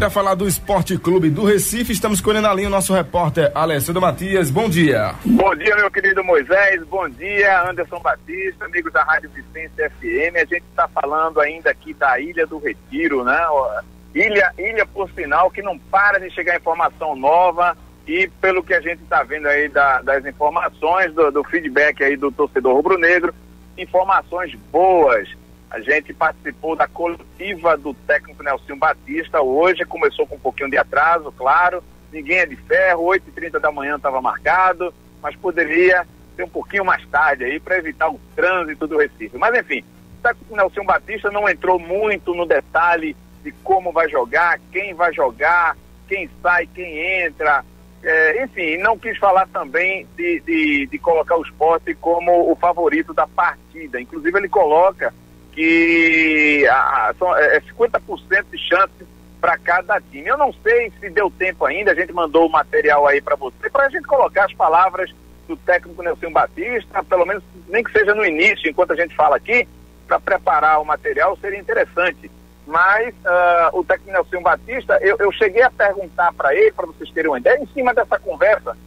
para falar do Esporte Clube do Recife. Estamos escolhendo na linha o nosso repórter Alessandro Matias. Bom dia. Bom dia, meu querido Moisés. Bom dia, Anderson Batista, amigos da Rádio Vicente FM. A gente está falando ainda aqui da Ilha do Retiro, né? Ilha, por sinal, que não para de chegar informação nova, e pelo que a gente está vendo aí das informações, do feedback aí do torcedor rubro-negro, informações boas. A gente participou da coletiva do técnico Nelson Batista hoje, começou com um pouquinho de atraso, claro, ninguém é de ferro, 8h30 da manhã estava marcado, mas poderia ser um pouquinho mais tarde aí para evitar o trânsito do Recife. Mas enfim, o técnico Nelson Batista não entrou muito no detalhe de como vai jogar, quem sai, quem entra, enfim, não quis falar também de colocar o Sport como o favorito da partida. Inclusive ele coloca que é 50% de chance para cada time. Eu não sei se deu tempo ainda, a gente mandou o material aí para você, para a gente colocar as palavras do técnico Nelson Batista, pelo menos nem que seja no início, enquanto a gente fala aqui, para preparar o material, seria interessante. Mas o técnico Nelson Batista, eu cheguei a perguntar para ele, para vocês terem uma ideia, em cima dessa conversa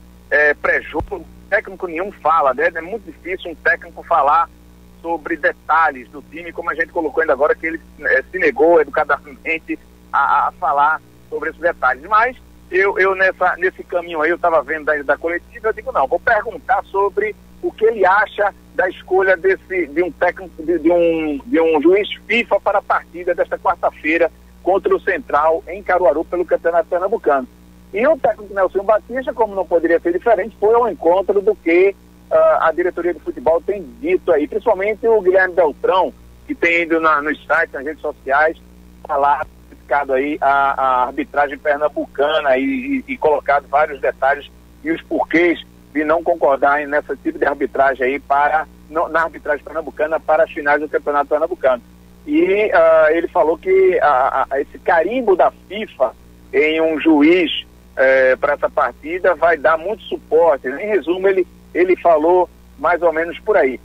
pré-jogo, técnico nenhum fala, né? É muito difícil um técnico falar sobre detalhes do time, como a gente colocou ainda agora, que ele se negou educadamente a falar sobre esses detalhes. Mas eu nesse caminho aí, eu estava vendo da coletiva, eu digo, não, vou perguntar sobre o que ele acha da escolha de um técnico, de um juiz FIFA para a partida desta quarta-feira contra o Central em Caruaru pelo Campeonato Pernambucano. E o técnico Nelson Batista, como não poderia ser diferente, foi ao encontro do que a diretoria de futebol tem dito aí, principalmente o Guilherme Beltrão, que tem ido nos sites, nas redes sociais, falar, criticado aí a arbitragem pernambucana e colocado vários detalhes e os porquês de não concordar nesse tipo de arbitragem aí na arbitragem pernambucana para as finais do Campeonato Pernambucano. E ele falou que esse carimbo da FIFA em um juiz para essa partida vai dar muito suporte. Em resumo, ele falou mais ou menos por aí.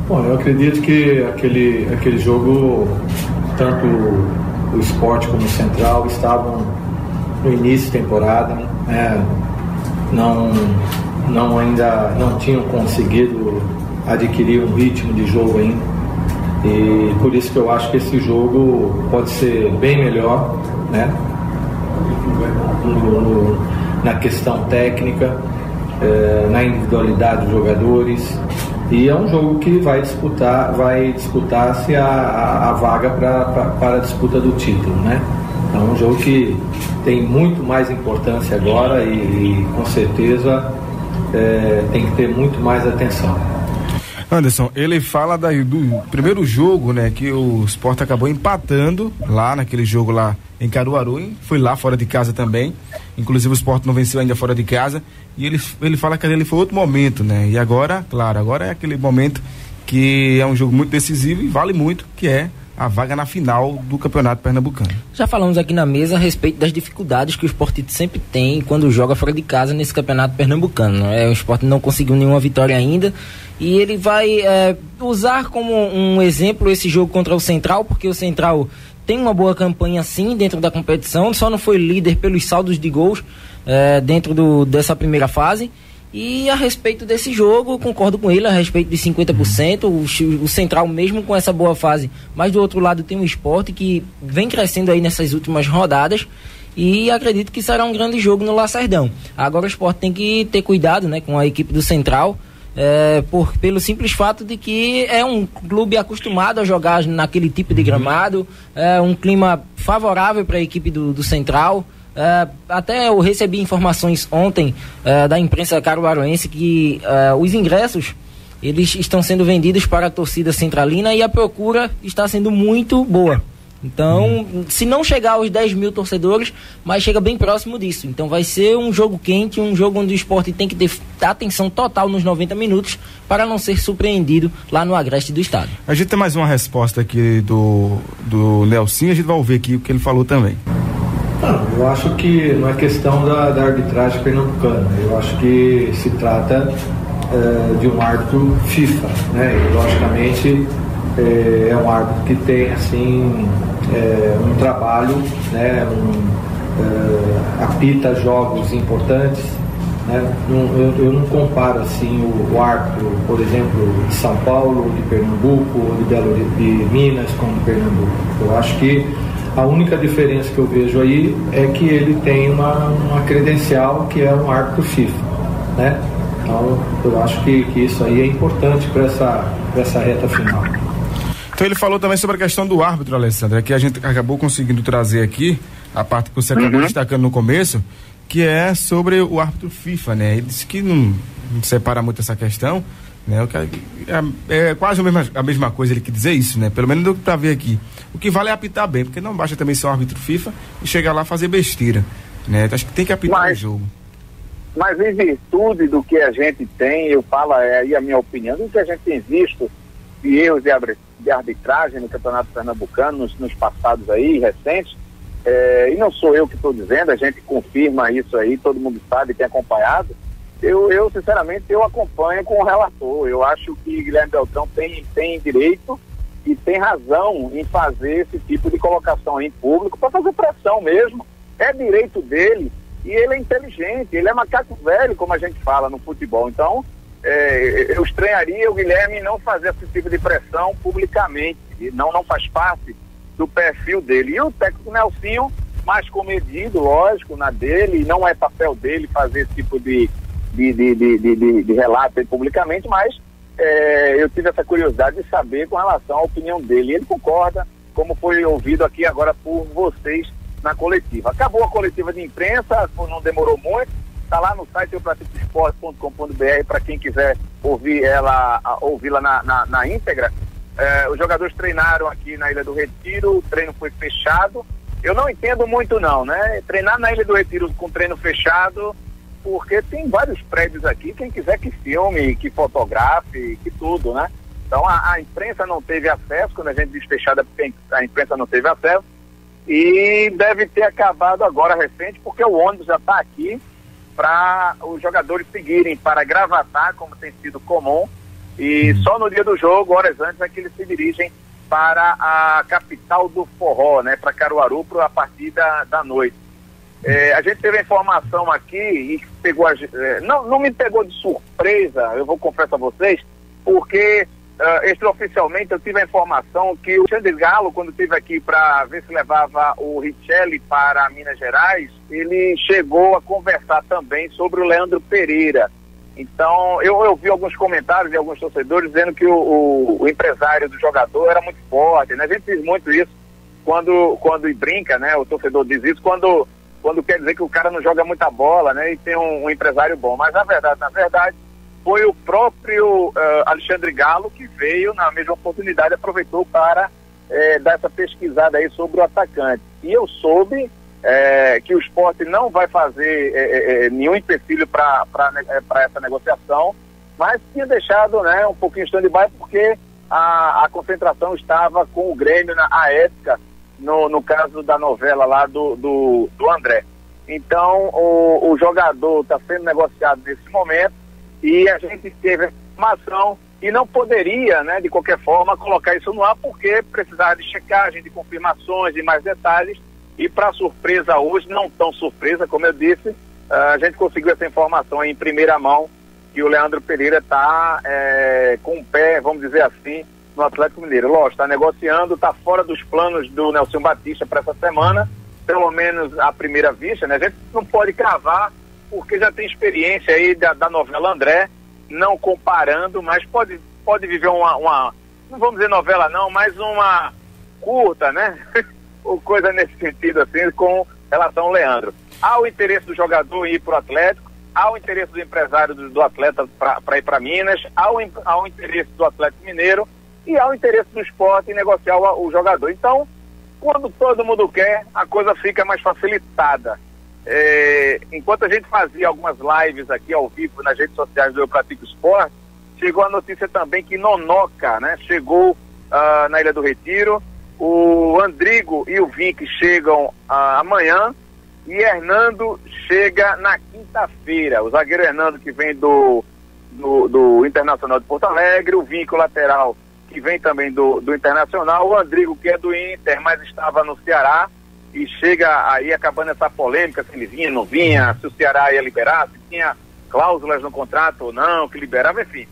Bom, eu acredito que aquele jogo, tanto o Sport como o Central estavam no início de temporada, né? Ainda não tinham conseguido adquirir um ritmo de jogo ainda, e por isso que eu acho que esse jogo pode ser bem melhor, né? Na questão técnica, na individualidade dos jogadores, e é um jogo que vai disputar-se a vaga para a disputa do título, né? É um jogo que tem muito mais importância agora e com certeza tem que ter muito mais atenção. Anderson, ele fala do primeiro jogo, né, que o Sport acabou empatando lá naquele jogo lá em Caruaru, foi lá fora de casa também, inclusive o Sport não venceu ainda fora de casa, e ele fala que ali foi outro momento, né, e agora, claro, agora é aquele momento que é um jogo muito decisivo e vale muito, que é a vaga na final do Campeonato Pernambucano. Já falamos aqui na mesa a respeito das dificuldades que o Sport sempre tem quando joga fora de casa nesse Campeonato Pernambucano. O Sport não conseguiu nenhuma vitória ainda, e ele vai usar como um exemplo esse jogo contra o Central, porque o Central tem uma boa campanha sim dentro da competição, só não foi líder pelos saldos de gols dentro dessa primeira fase. E a respeito desse jogo, concordo com ele, a respeito de 50%, o Central mesmo com essa boa fase, mas do outro lado tem o Sport que vem crescendo aí nessas últimas rodadas, e acredito que será um grande jogo no Lacerdão. Agora o Sport tem que ter cuidado, né, com a equipe do Central, pelo simples fato de que é um clube acostumado a jogar naquele tipo de gramado, um clima favorável para a equipe do Central. Até eu recebi informações ontem da imprensa caruaruense que os ingressos eles estão sendo vendidos para a torcida centralina e a procura está sendo muito boa. Então, se não chegar aos 10 mil torcedores, mas chega bem próximo disso. Então vai ser um jogo quente, um jogo onde o Sport tem que ter atenção total nos 90 minutos para não ser surpreendido lá no agreste do estádio. A gente tem mais uma resposta aqui do Nelson, a gente vai ouvir aqui o que ele falou também. Eu acho que não é questão da arbitragem pernambucana, eu acho que se trata de um árbitro FIFA, né? E logicamente é um árbitro que tem assim um trabalho, né? apita jogos importantes, né? Eu não comparo assim o árbitro, por exemplo, de São Paulo, de Pernambuco, ou de Minas com de Pernambuco. Eu acho que a única diferença que eu vejo aí é que ele tem uma credencial que é um árbitro FIFA, né? Então eu acho que isso aí é importante para essa reta final. Então ele falou também sobre a questão do árbitro, Alessandro, que a gente acabou conseguindo trazer aqui, a parte que você acabou destacando no começo, que é sobre o árbitro FIFA, né? Ele disse que não separa muito essa questão, né? É quase a mesma coisa ele que dizer isso, né? Pelo menos do que tá ver aqui. O que vale é apitar bem, porque não basta também ser um árbitro FIFA e chegar lá fazer besteira, né? Então, acho que tem que apitar o jogo. Mas em virtude do que a gente tem, eu falo aí a minha opinião, do que a gente tem visto de erros de arbitragem no Campeonato Pernambucano nos passados aí, recentes, e não sou eu que estou dizendo, a gente confirma isso aí, todo mundo sabe, tem acompanhado. Eu sinceramente, eu acompanho com o relator. Eu acho que Guilherme Beltrão tem direito e tem razão em fazer esse tipo de colocação em público para fazer pressão mesmo. É direito dele e ele é inteligente, ele é macaco velho, como a gente fala no futebol. Então, eu estranharia o Guilherme não fazer esse tipo de pressão publicamente. Não faz parte do perfil dele. E o técnico Nelsinho, mais comedido, lógico, na dele, não é papel dele fazer esse tipo de relato aí publicamente, mas eu tive essa curiosidade de saber com relação à opinião dele. Ele concorda, como foi ouvido aqui agora por vocês na coletiva. Acabou a coletiva de imprensa, não demorou muito, está lá no site eupraticoesporte.com.br para quem quiser ouvi-la na íntegra. Os jogadores treinaram aqui na Ilha do Retiro, o treino foi fechado. Eu não entendo muito não, né? Treinar na Ilha do Retiro com treino fechado, porque tem vários prédios aqui, quem quiser que filme, que fotografe, que tudo, né? Então a imprensa não teve acesso, quando a gente diz fechada, porque a imprensa não teve acesso, e deve ter acabado agora recente, porque o ônibus já está aqui para os jogadores seguirem para Gravatá, como tem sido comum, e só no dia do jogo, horas antes, é que eles se dirigem para a capital do forró, né? Para Caruaru, a partir da noite. A gente teve a informação aqui e pegou não me pegou de surpresa, eu vou confessar a vocês, porque extraoficialmente eu tive a informação que o Alexandre Galo, quando esteve aqui para ver se levava o Richelli para Minas Gerais, ele chegou a conversar também sobre o Leandro Pereira. Então, eu vi alguns comentários de alguns torcedores dizendo que o empresário do jogador era muito forte, né? A gente diz muito isso quando brinca, né? O torcedor diz isso quando quer dizer que o cara não joga muita bola, né? E tem um empresário bom. Mas, na verdade, foi o próprio Alexandre Galo que veio, na mesma oportunidade, aproveitou para dar essa pesquisada aí sobre o atacante. E eu soube que o Sport não vai fazer nenhum empecilho para essa negociação, mas tinha deixado, né, um pouquinho stand-by porque a concentração estava com o Grêmio à época, no caso da novela lá do André. Então o jogador está sendo negociado nesse momento e a gente teve a informação e não poderia, né, de qualquer forma colocar isso no ar porque precisava de checagem, de confirmações, de mais detalhes. E para surpresa hoje, não tão surpresa, como eu disse, a gente conseguiu essa informação em primeira mão, que o Leandro Pereira está com o pé, vamos dizer assim, no Atlético Mineiro. Lógico, está negociando, está fora dos planos do Nelson Batista para essa semana, pelo menos à primeira vista, né? A gente não pode cravar, porque já tem experiência aí da novela André, não comparando, mas pode viver uma, não vamos dizer novela não, mas uma curta, né? Ou coisa nesse sentido, assim, com relação ao Leandro. Há o interesse do jogador em ir para o Atlético, há o interesse do empresário do atleta para ir para Minas, há o interesse do Atlético Mineiro e há o interesse do Sport em negociar o jogador. Então, quando todo mundo quer, a coisa fica mais facilitada. Enquanto a gente fazia algumas lives aqui ao vivo nas redes sociais do Eu Pratico Esporte, chegou a notícia também que Nonoca, né, chegou na Ilha do Retiro. O Andrigo e o Vinck chegam amanhã e Hernando chega na quinta-feira. O zagueiro Hernando, que vem do Internacional de Porto Alegre, o Vinck, o lateral, que vem também do Internacional, o Andrigo, que é do Inter, mas estava no Ceará, e chega aí acabando essa polêmica, se ele vinha, não vinha, se o Ceará ia liberar, se tinha cláusulas no contrato ou não, que liberava, enfim.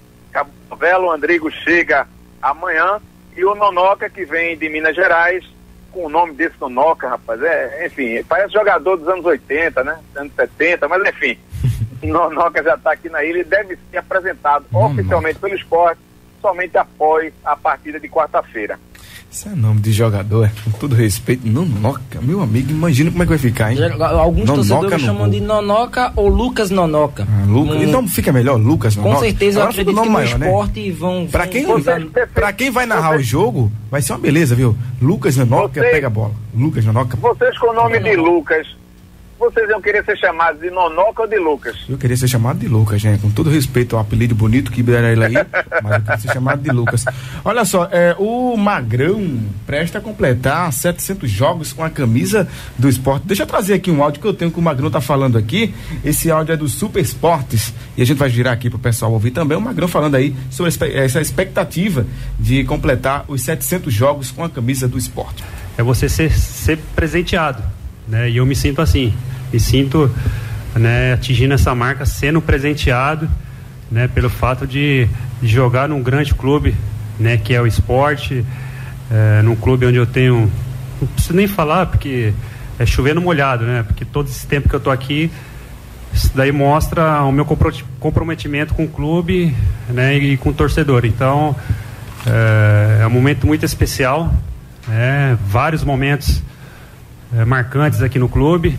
Velo Andrigo chega amanhã e o Nonoca, que vem de Minas Gerais, com o nome desse Nonoca, rapaz, enfim, parece jogador dos anos 80, né, anos 70, mas enfim, Nonoca já está aqui na ilha e deve ser apresentado oficialmente pelo Sport somente após a partida de quarta-feira. Esse é nome de jogador, com todo respeito, Nonoca, meu amigo, imagina como é que vai ficar, hein? Alguns torcedores chamam de Nonoca ou Lucas Nonoca. Então fica melhor Lucas Nonoca. Com certeza, eu acredito que no Sport, né? Pra quem vai narrar o jogo, vai ser uma beleza, viu? Lucas Nonoca pega a bola. Lucas Nonoca. Vocês com o nome de Lucas, vocês iam querer ser chamados de Nonoca ou de Lucas? Eu queria ser chamado de Lucas, gente, com todo respeito ao apelido bonito que deram ele aí, mas eu queria ser chamado de Lucas. Olha só, o Magrão presta a completar 700 jogos com a camisa do Sport. Deixa eu trazer aqui um áudio que eu tenho que o Magrão tá falando aqui. Esse áudio é do Super Esportes e a gente vai girar aqui pro pessoal ouvir também. O Magrão falando aí sobre essa expectativa de completar os 700 jogos com a camisa do Sport. É você ser presenteado, né? E eu me sinto assim. Me sinto, né, atingindo essa marca, sendo presenteado, né, pelo fato de jogar num grande clube, né, que é o Sport, num clube onde eu tenho, não preciso nem falar, porque é chovendo molhado, né, porque todo esse tempo que eu tô aqui, isso daí mostra o meu comprometimento com o clube, né, e com o torcedor. Então, é um momento muito especial, vários momentos marcantes aqui no clube.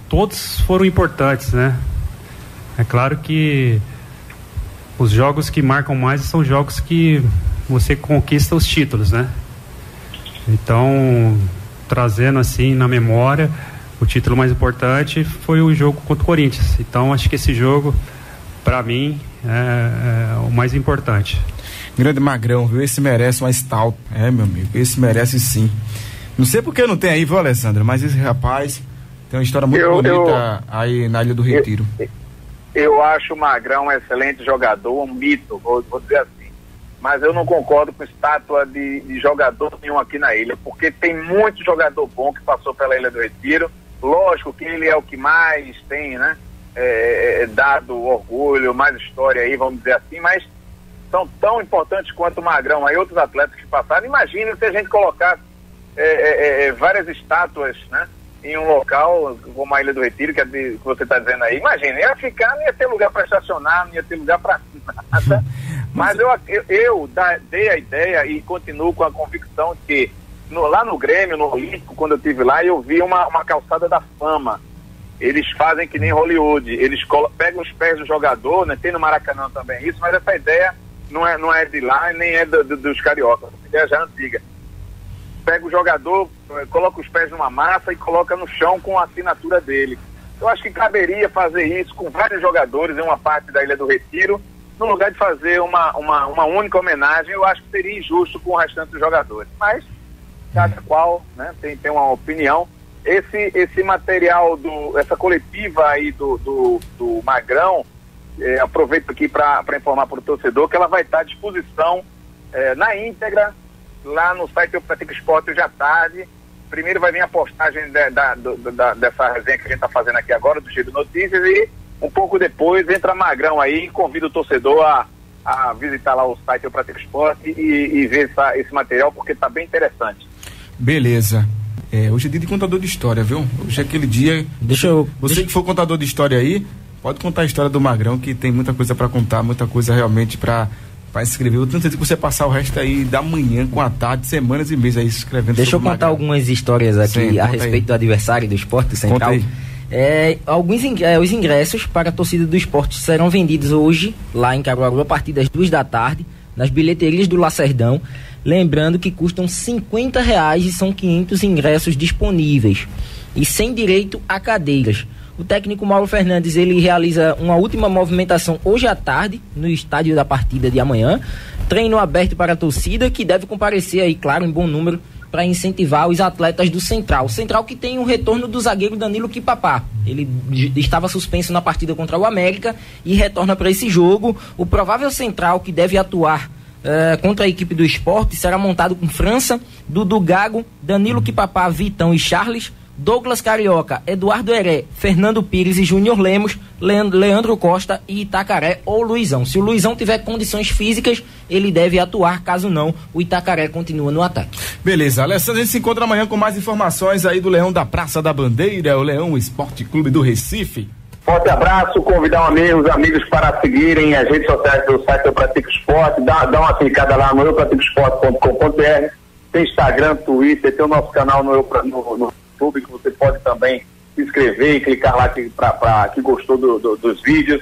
Todos foram importantes, né? É claro que os jogos que marcam mais são jogos que você conquista os títulos, né? Então, trazendo assim na memória, o título mais importante foi o jogo contra o Corinthians. Então, acho que esse jogo, para mim, é o mais importante. Grande Magrão, viu? Esse merece uma stout. Meu amigo, esse merece sim. Não sei porque não tem aí, viu, Alessandro? Mas esse rapaz tem uma história muito bonita aí na Ilha do Retiro. Eu acho o Magrão um excelente jogador, um mito, vou dizer assim. Mas eu não concordo com estátua de jogador nenhum aqui na ilha, porque tem muito jogador bom que passou pela Ilha do Retiro. Lógico que ele é o que mais tem, né? Dado orgulho, mais história aí, vamos dizer assim, mas são tão importantes quanto o Magrão aí, outros atletas que passaram. Imagina se a gente colocasse várias estátuas, né, em um local como a Ilha do Retiro, que você está dizendo aí. Imagina, ia ficar, não ia ter lugar para estacionar, não ia ter lugar para nada. Mas eu dei a ideia e continuo com a convicção que lá no Grêmio, no Olímpico, quando eu estive lá, eu vi uma calçada da fama. Eles fazem que nem Hollywood, eles pegam os pés do jogador, né, tem no Maracanã também isso, mas essa ideia não é de lá, nem é dos cariocas, essa ideia já é antiga. Pega o jogador, coloca os pés numa massa e coloca no chão com a assinatura dele. Eu acho que caberia fazer isso com vários jogadores em uma parte da Ilha do Retiro, no lugar de fazer uma única homenagem. Eu acho que seria injusto com o restante dos jogadores. Mas cada qual, né, tem uma opinião. Esse material, essa coletiva aí do Magrão, aproveito aqui para informar para o torcedor que ela vai estar à disposição na íntegra, lá no site do Pratica Esporte hoje à tarde. Primeiro vai vir a postagem dessa resenha que a gente está fazendo aqui agora, do Giro Notícias, e um pouco depois entra Magrão aí e convida o torcedor a visitar lá o site do Pratica Esporte e ver esse material, porque está bem interessante. Beleza. Hoje é dia de contador de história, viu? Hoje é aquele dia. Você que for contador de história aí, pode contar a história do Magrão, que tem muita coisa para contar, muita coisa realmente para escrever. Eu tenho certeza que você passar o resto aí da manhã com a tarde, semanas e meses aí escrevendo. Deixa eu contar algumas histórias aqui a respeito do adversário do Sport Central. Os ingressos para a torcida do Sport serão vendidos hoje lá em Caruaru a partir das 2 da tarde nas bilheterias do Lacerdão. Lembrando que custam R$50 e são 500 ingressos disponíveis e sem direito a cadeiras. O técnico Mauro Fernandes, ele realiza uma última movimentação hoje à tarde no estádio da partida de amanhã. Treino aberto para a torcida, que deve comparecer aí, claro, em bom número, para incentivar os atletas do Central. O Central que tem o retorno do zagueiro Danilo Quipapá. Ele estava suspenso na partida contra o América e retorna para esse jogo. O provável Central que deve atuar contra a equipe do Sport será montado com França, Dudu Gago, Danilo Quipapá, Vitão e Charles, Douglas Carioca, Eduardo Heré, Fernando Pires e Júnior Lemos, Leandro Costa e Itacaré ou Luizão. Se o Luizão tiver condições físicas, ele deve atuar, caso não, o Itacaré continua no ataque. Beleza, Alessandro, a gente se encontra amanhã com mais informações aí do Leão da Praça da Bandeira, o Leão Esporte Clube do Recife. Forte abraço, convidar os amigos para seguirem as redes sociais do site Eu Pratico Esporte, dá uma clicada lá no eupraticoesporte.com.br, tem Instagram, Twitter, tem o nosso canal no YouTube, que você pode também se inscrever e clicar lá que gostou dos vídeos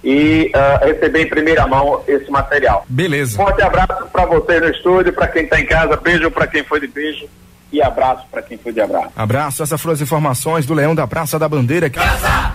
e receber em primeira mão esse material. Beleza. Forte abraço para você no estúdio, para quem está em casa, beijo para quem foi de beijo e abraço para quem foi de abraço. Abraço, essas foram as informações do Leão da Praça da Bandeira. Casa!